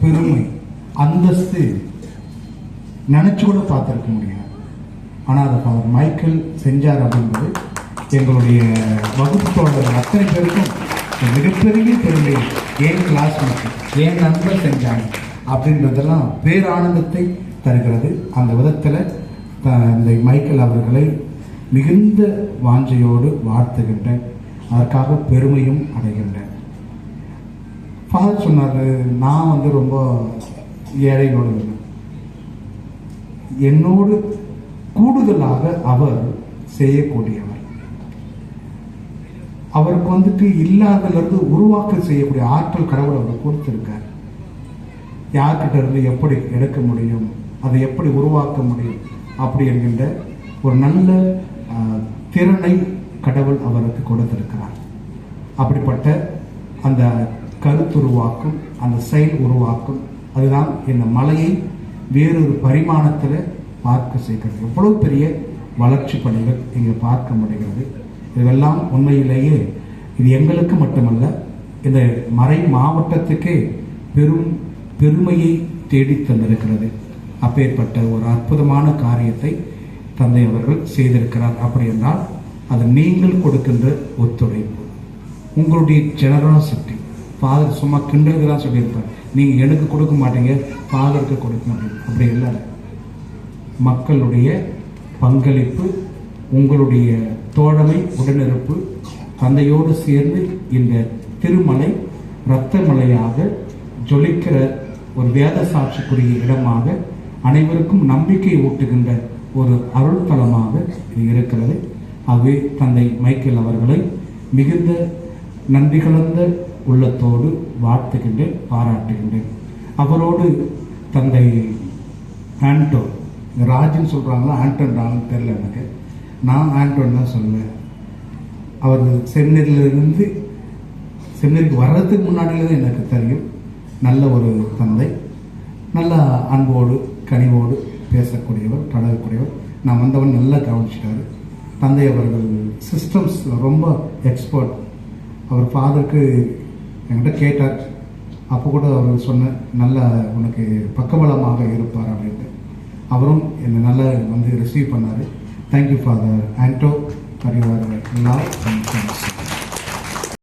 பெருமை, அந்தஸ்து நினைச்சு கூட பார்த்துருக்க முடியாது. ஆனால் அதை ஃபாதர் மைக்கேல் செஞ்சார் அப்படின்றது எங்களுடைய வகுப்போட அத்தனை பேருக்கும் மிகப்பெரிய பெருமை. ஏன் கிளாஸ் ஏன் நண்பர் செஞ்சாங்க அப்படின்றதெல்லாம் பேரானந்தத்தை தருகிறது. அந்த விதத்தில் இந்த மைக்கேல் அவர்களை மிகுந்த வாஞ்சையோடு வாழ்த்துகின்றேன். அதற்காக பெருமையும் அடைகின்றேன். ஃபாதர் சொன்னார், நான் ரொம்ப ஏழையோடு இருந்தேன். என்னோடு கூடுதலாக அவர் செய்யக்கூடியவர். அவருக்கு இல்லாதலிருந்து உருவாக்க செய்யக்கூடிய ஆற்றல் கடவுள் அவர் கொடுத்திருக்கார். யார்கிட்ட இருந்து எப்படி எடுக்க முடியும், அதை எப்படி உருவாக்க முடியும் அப்படி என்கின்ற ஒரு நல்ல திறனை கடவுள் அவருக்கு கொடுத்திருக்கிறார். அப்படிப்பட்ட அந்த கருத்துருவாக்கும் அந்த செயல் உருவாக்கும் அதுதான் இந்த மலையை வேறொரு பரிமாணத்தில் பார்க்க செய்கிறது. எவ்வளவு பெரிய வளர்ச்சி பணிகள் இங்கே பார்க்க முடிகிறது. இதெல்லாம் உண்மையிலேயே இது எங்களுக்கு மட்டுமல்ல, இந்த மறை மாவட்டத்துக்கே பெருமையை தேடி தந்திருக்கிறது. அப்பேற்பட்ட ஒரு அற்புதமான காரியத்தை தந்தை அவர்கள் செய்திருக்கிறார். அப்படி என்றால் அது நீங்கள் கொடுக்கின்ற ஒத்துழைப்பு, உங்களுடைய ஜெனராசிட்டி. ஃபாதர் சும்மா கிண்டலுக்கு தான் சொல்லியிருப்பார், நீங்கள் எனக்கு கொடுக்க மாட்டீங்க, ஃபாதருக்கு கொடுக்க மாட்டீங்க. அப்படி இல்லை, மக்களுடைய பங்களிப்பு, உங்களுடைய தோழமை, உடனிருப்பு தந்தையோடு சேர்ந்து இந்த திருமலை இரத்த மலையாக ஜொலிக்கிற ஒரு வேத சாட்சிக்குரிய இடமாக, அனைவருக்கும் நம்பிக்கை ஊட்டுகின்ற ஒரு அருள் தலமாக இது இருக்கிறது. ஆகவே தந்தை மைக்கேல் அவர்களை மிகுந்த நன்றி கலந்த உள்ளத்தோடு வாழ்த்துகின்றேன், பாராட்டுகின்றேன். அவரோடு தந்தை ஆண்டோ, ராஜன் சொல்கிறாங்களா ஆண்டோன்றாங்கன்னு தெரியல எனக்கு, நான் ஆண்டோன் தான் சொல்லுவேன். அவர் செமினரியிலிருந்து செமினரிக்கு வர்றதுக்கு முன்னாடியில்தான் எனக்கு தெரியும். நல்ல ஒரு தந்தை, நல்ல அன்போடு கனிவோடு பேசக்கூடியவர், பழகக்கூடியவர். நான் வந்தவன் நல்லா கவனிச்சிட்டாரு. தந்தை அவர்கள் சிஸ்டம்ஸ் ரொம்ப எக்ஸ்பர்ட். அவர் ஃபாதருக்கு என்கிட்ட கேட்டார், அப்போ கூட அவர் சொன்ன நல்ல உனக்கு பக்கபலமாக இருப்பார் அப்படின்ட்டு. அவரும் என்னை நல்லா ரிசீவ் பண்ணார். Thank you father Anto for your love and